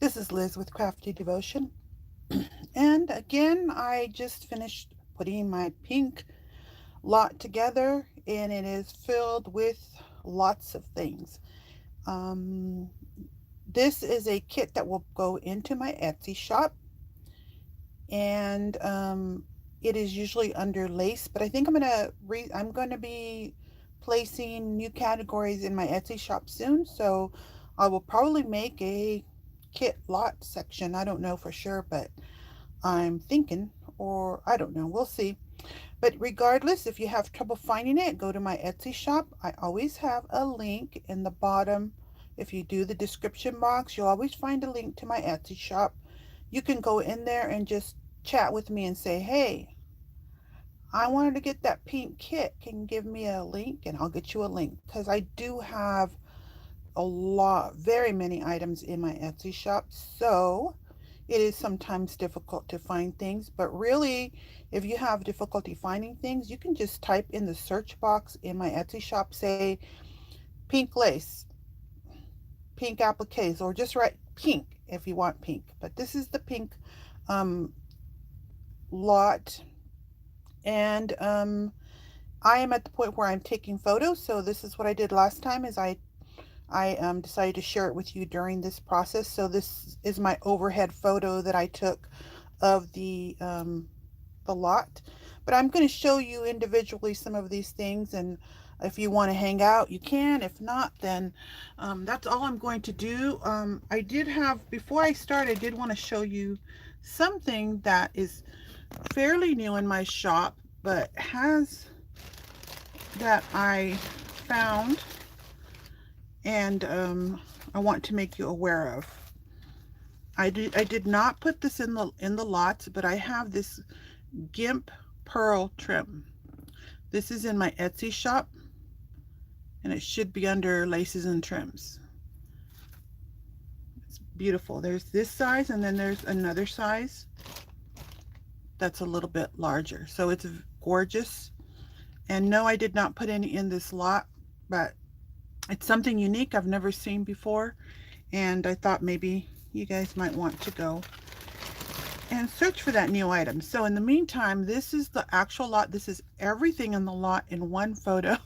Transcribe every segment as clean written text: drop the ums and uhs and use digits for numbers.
This is Liz with Crafty Devotion. And again, I just finished putting my pink lot together, and it is filled with lots of things. Um, this is a kit that will go into my Etsy shop, and it is usually under lace, but I think I'm gonna be placing new categories in my Etsy shop soon, so I will probably make a kit lot section. I don't know for sure, but I'm thinking, or I don't know, we'll see. But regardless, if you have trouble finding it, go to my Etsy shop. I always have a link in the bottom. If you do the description box, you'll always find a link to my Etsy shop. You can go in there and just chat with me and say, hey, I wanted to get that pink kit. Can you give me a link? And I'll get you a link because I do have a lot, very many items in my Etsy shop. So it is sometimes difficult to find things, but really, if you have difficulty finding things, you can just type in the search box in my Etsy shop, say pink lace, pink appliques, or just write pink if you want pink. But this is the pink um, lot, and I am at the point where I'm taking photos. So this is what I did last time is I decided to share it with you during this process. So this is my overhead photo that I took of the lot. But I'm going to show you individually some of these things, and if you want to hang out, you can. If not, then that's all I'm going to do. I did have, before I start, I did want to show you something that is fairly new in my shop, but that I found, and I want to make you aware of. I did not put this in the lots, but I have this GIMP pearl trim. This is in my Etsy shop, and it should be under laces and trims. It's beautiful. There's this size, and then there's another size that's a little bit larger. So it's gorgeous. And no, I did not put any in this lot, but it's something unique I've never seen before, and I thought maybe you guys might want to go and search for that new item. So in the meantime, this is the actual lot. This is everything in the lot in one photo.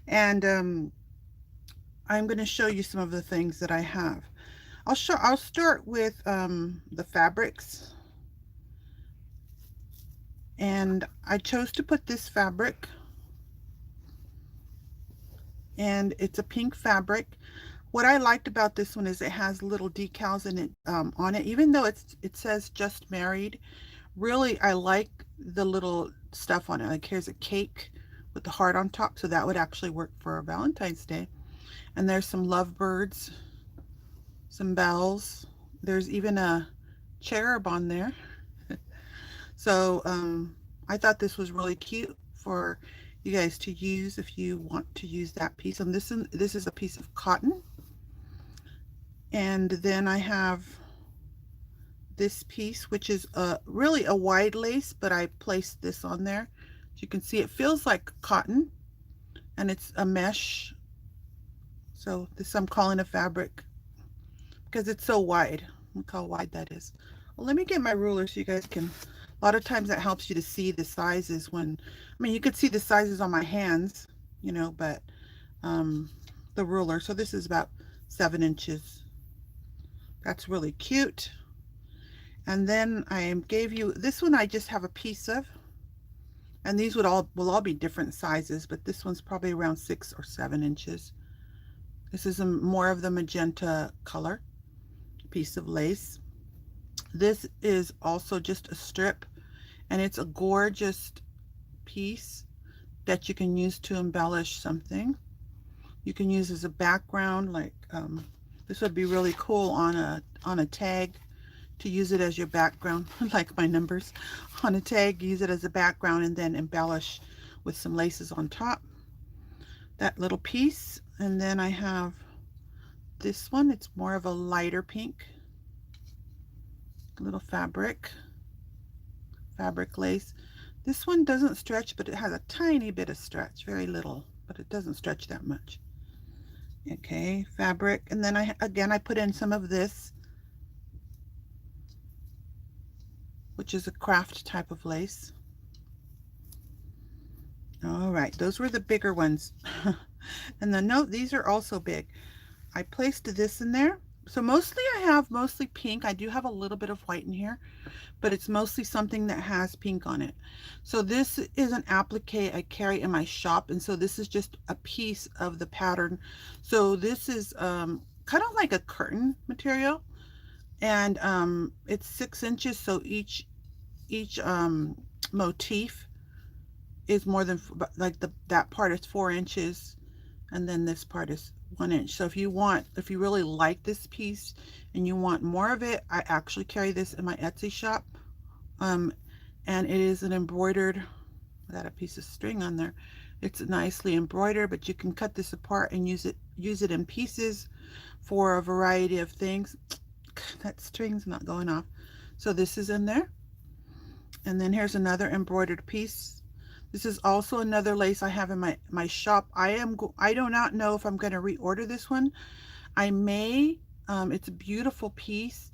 And I'm going to show you some of the things that I have. I'll start with the fabrics. And I chose to put this fabric, and it's a pink fabric. What I liked about this one is it has little decals in it on it, even though it says just married. Really, I like the little stuff on it. Like here's a cake with the heart on top, so that would actually work for Valentine's Day. And there's some lovebirds, some bells. There's even a cherub on there. So I thought this was really cute for you guys to use if you want to use that piece. And this is a piece of cotton. And then I have this piece, which is really a wide lace, but I placed this on there. As you can see, it feels like cotton, and it's a mesh. So this I'm calling a fabric because it's so wide. Look how wide that is. Well, let me get my ruler so you guys can, a lot of times that helps you to see the sizes when, I mean, you could see the sizes on my hands, you know, but the ruler. So this is about 7 inches. That's really cute. And then I gave you, this one I just have a piece of, and these will all be different sizes, but this one's probably around 6 or 7 inches. This is more of the magenta color piece of lace. This is also just a strip, and it's a gorgeous piece that you can use to embellish something. You can use as a background, like this would be really cool on a tag, to use it as your background, like my numbers on a tag. Use it as a background and then embellish with some laces on top. That little piece. And then I have this one. It's more of a lighter pink, little fabric lace. This one doesn't stretch, but it has a tiny bit of stretch, very little, but it doesn't stretch that much. Okay, fabric. And then I put in some of this which is a craft type of lace. All right, those were the bigger ones. And the note, these are also big. I placed this in there. So mostly I have mostly pink. I do have a little bit of white in here, but it's mostly something that has pink on it. So this is an applique I carry in my shop, and so this is just a piece of the pattern. So this is kind of like a curtain material, and it's 6 inches, so each motif is more than like that part is 4 inches, and then this part is 1 inch. So if you really like this piece and you want more of it, I actually carry this in my Etsy shop. Um, and it is an embroidered, I got a piece of string on there. It's nicely embroidered, but you can cut this apart and use it in pieces for a variety of things. That string's not going off. So this is in there. And then here's another embroidered piece. This is also another lace I have in my shop. I do not know if I'm going to reorder this one. I may. It's a beautiful piece.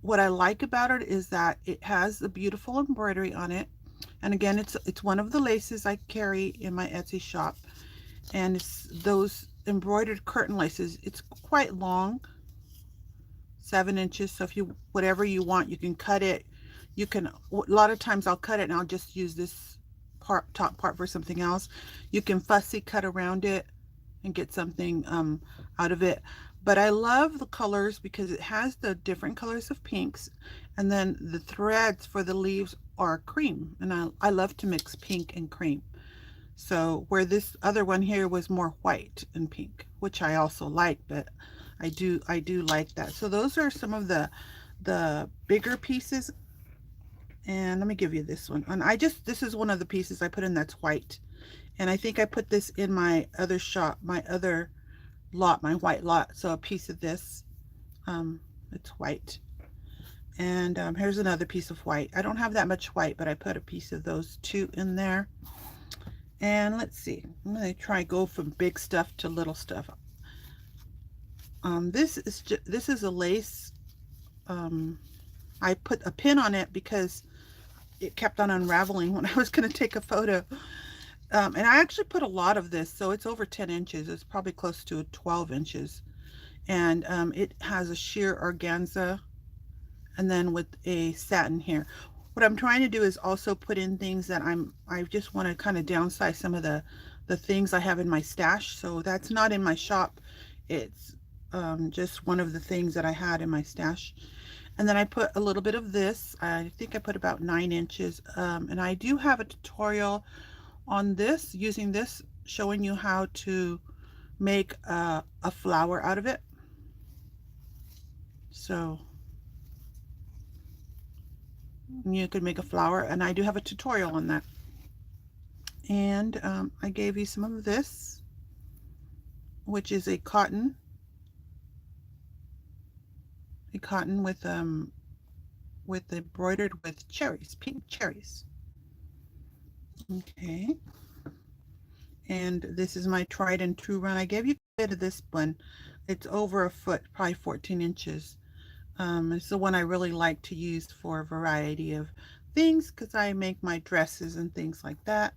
What I like about it is that it has a beautiful embroidery on it. And again, it's one of the laces I carry in my Etsy shop. And it's those embroidered curtain laces. It's quite long, 7 inches. So if you, whatever you want, you can cut it. You can, a lot of times I'll cut it and I'll just use this top part for something else. You can fussy cut around it and get something out of it. But I love the colors because it has the different colors of pinks, and then the threads for the leaves are cream, and I love to mix pink and cream. So where this other one here was more white and pink, which I also like, but I do like that. So those are some of the bigger pieces. And let me give you this one. And this is one of the pieces I put in that's white. And I think I put this in my other shop, my other lot, my white lot. So a piece of this, it's white. And here's another piece of white. I don't have that much white, but I put a piece of those two in there. And let's see, I'm going to try go from big stuff to little stuff. This is a lace. I put a pin on it because it kept on unraveling when I was going to take a photo. And I actually put a lot of this, so it's over 10 inches. It's probably close to 12 inches. And it has a sheer organza and then with a satin here. What I'm trying to do is also put in things that I just want to kind of downsize some of the things I have in my stash. So that's not in my shop. It's just one of the things that I had in my stash. And then I put a little bit of this. I think I put about 9 inches. And I do have a tutorial on this, using this, showing you how to make a flower out of it. So you could make a flower, and I do have a tutorial on that. And I gave you some of this, which is a cotton with embroidered with cherries, pink cherries. Okay. And this is my tried and true run. I gave you a bit of this one. It's over a foot, probably 14 inches. It's the one I really like to use for a variety of things because I make my dresses and things like that.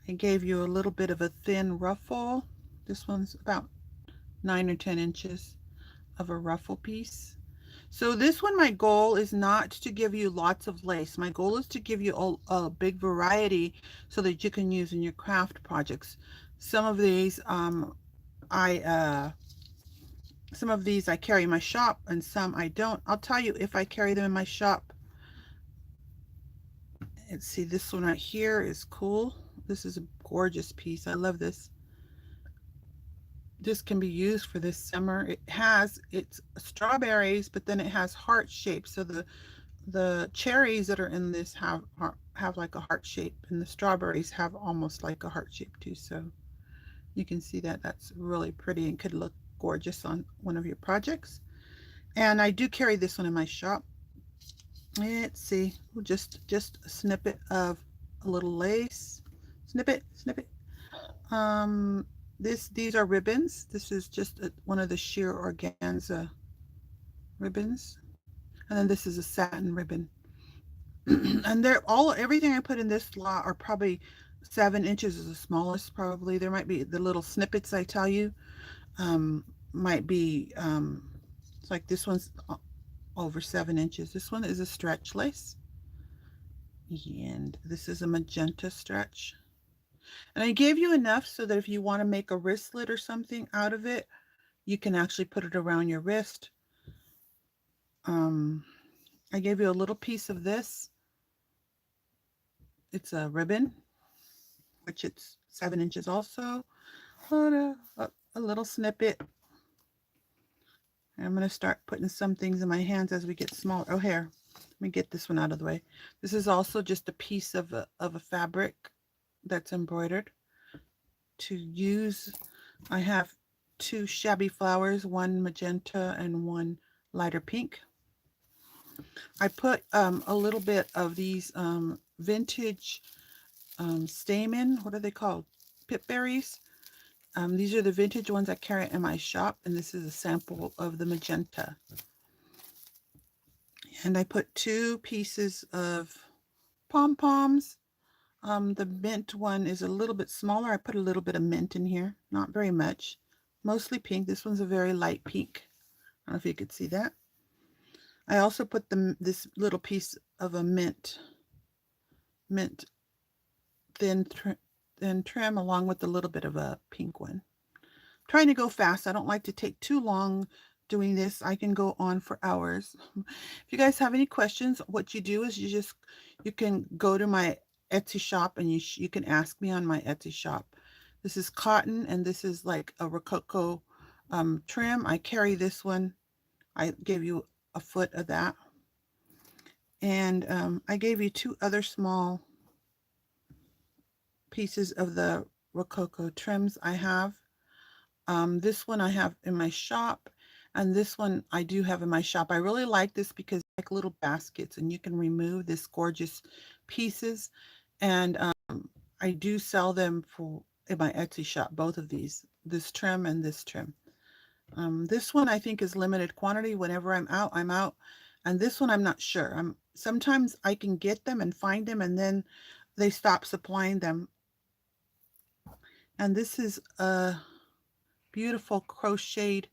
I gave you a little bit of a thin ruffle. This one's about 9 or 10 inches of a ruffle piece. So this one, my goal is not to give you lots of lace. My goal is to give you a big variety so that you can use in your craft projects. Some of these I carry in my shop and some I don't. I'll tell you if I carry them in my shop. Let's see, this one right here is cool. This is a gorgeous piece. I love this. This can be used for this summer. It's strawberries, but then it has heart shapes. So the cherries that are in this have like a heart shape, and the strawberries have almost like a heart shape too. So you can see that that's really pretty and could look gorgeous on one of your projects. And I do carry this one in my shop. Let's see, just a snippet of a little lace. Snippet. These are ribbons. This is just one of the sheer organza ribbons. And then this is a satin ribbon. And everything I put in this lot are probably 7 inches is the smallest probably. There might be the little snippets I tell you, might be, it's like this one's over 7 inches. This one is a stretch lace, and this is a magenta stretch. And I gave you enough so that if you want to make a wristlet or something out of it, you can actually put it around your wrist. I gave you a little piece of this. It's a ribbon, which it's 7 inches also. A little snippet. I'm going to start putting some things in my hands as we get smaller. Oh, here. Let me get this one out of the way. This is also just a piece of a fabric that's embroidered. To use, I have 2 shabby flowers, one magenta and one lighter pink. I put a little bit of these vintage stamen, what are they called? Pip berries. These are the vintage ones I carry in my shop, and this is a sample of the magenta. And I put 2 pieces of pom-poms. The mint one is a little bit smaller. I put a little bit of mint in here, not very much. Mostly pink. This one's a very light pink. I don't know if you could see that. I also put this little piece of a mint thin trim along with a little bit of a pink one. Trying to go fast. I don't like to take too long doing this. I can go on for hours. If you guys have any questions, what you do is you can go to my Etsy shop, and you can ask me on my Etsy shop. This is cotton, and this is like a Rococo trim. I carry this one. I gave you a foot of that. And I gave you 2 other small pieces of the Rococo trims I have. This one I have in my shop, and this one I do have in my shop. I really like this because it's like little baskets, and you can remove this gorgeous pieces. And I do sell them in my Etsy shop, both of these, this trim and this trim. This one I think is limited quantity. Whenever I'm out, I'm out. And this one I'm not sure. Sometimes I can get them and find them, and then they stop supplying them. And this is a beautiful crocheted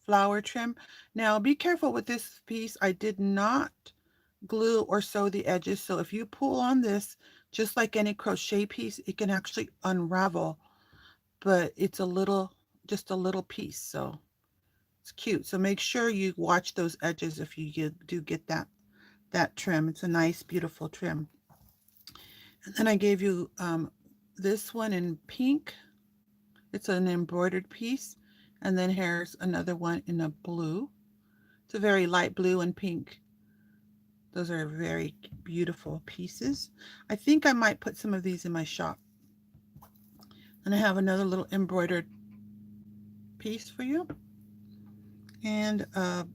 flower trim. Now be careful with this piece. I did not glue or sew the edges, so if you pull on this, just like any crochet piece, it can actually unravel, but it's just a little piece, so it's cute. So make sure you watch those edges if you do get that trim. It's a nice, beautiful trim. And then I gave you this one in pink. It's an embroidered piece. And then here's another one in a blue. It's a very light blue and pink. Those are very beautiful pieces. I think I might put some of these in my shop. And I have another little embroidered piece for you. And a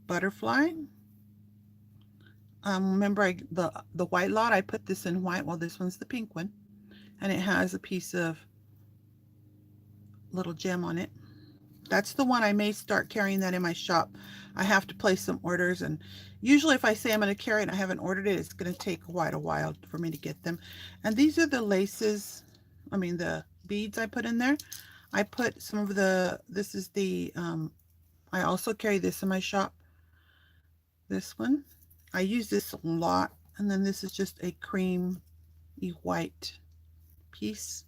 butterfly. Remember the white lot, I put this in white. Well, this one's the pink one. And it has a piece of little gem on it. That's the one I may start carrying that in my shop. I have to place some orders, and usually if I say I'm going to carry it and I haven't ordered it, it's going to take quite a while for me to get them. And these are the laces, the beads I put in there. I put some of this is the, I also carry this in my shop. This one. I use this a lot. And then this is just a creamy white piece.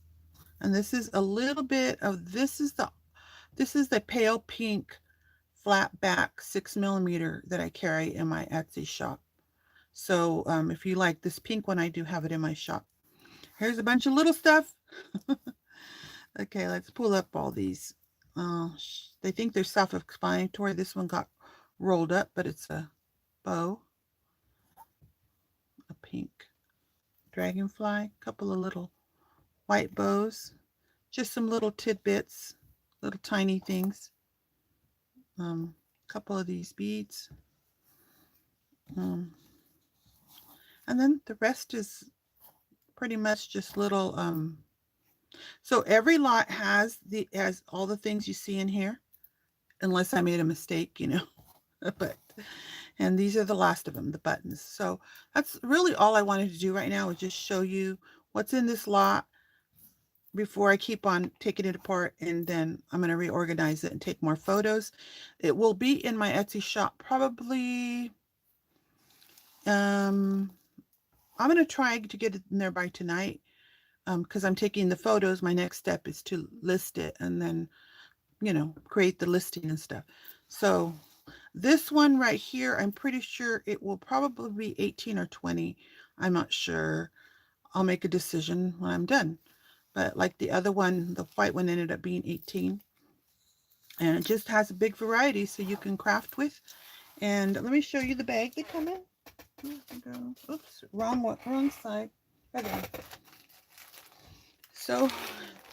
And this is a little bit of, this is the pale pink flat back 6mm that I carry in my Etsy shop. So if you like this pink one, I do have it in my shop. Here's a bunch of little stuff. Okay, let's pull up all these. They think they're self-explanatory. This one got rolled up, but it's a bow, a pink dragonfly, a couple of little white bows, just some little tidbits, little tiny things. A couple of these beads. And then the rest is pretty much just little, so every lot has all the things you see in here, unless I made a mistake, but And these are the last of them, the buttons. So that's really all I wanted to do right now, is just show you what's in this lot before I keep on taking it apart, and then I'm going to reorganize it and take more photos. It will be in my Etsy shop probably. I'm going to try to get it in there by tonight, because I'm taking the photos. My next step is to list it and then, create the listing and stuff. So this one right here, I'm pretty sure it will probably be 18 or 20. I'm not sure. I'll make a decision when I'm done. But like the other one, the white one ended up being 18. And it just has a big variety so you can craft with. And let me show you the bag they come in. Oops, wrong side. Okay. So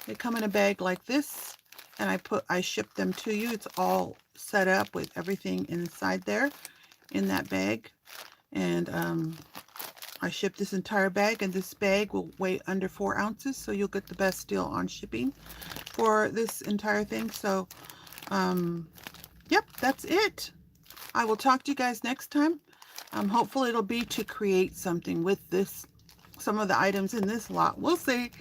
they come in a bag like this, and I ship them to you. It's all set up with everything inside there in that bag. And I ship this entire bag, and this bag will weigh under 4 ounces, so you'll get the best deal on shipping for this entire thing. So yep, that's it. I will talk to you guys next time. Hopefully it'll be to create something with this, some of the items in this lot. We'll see.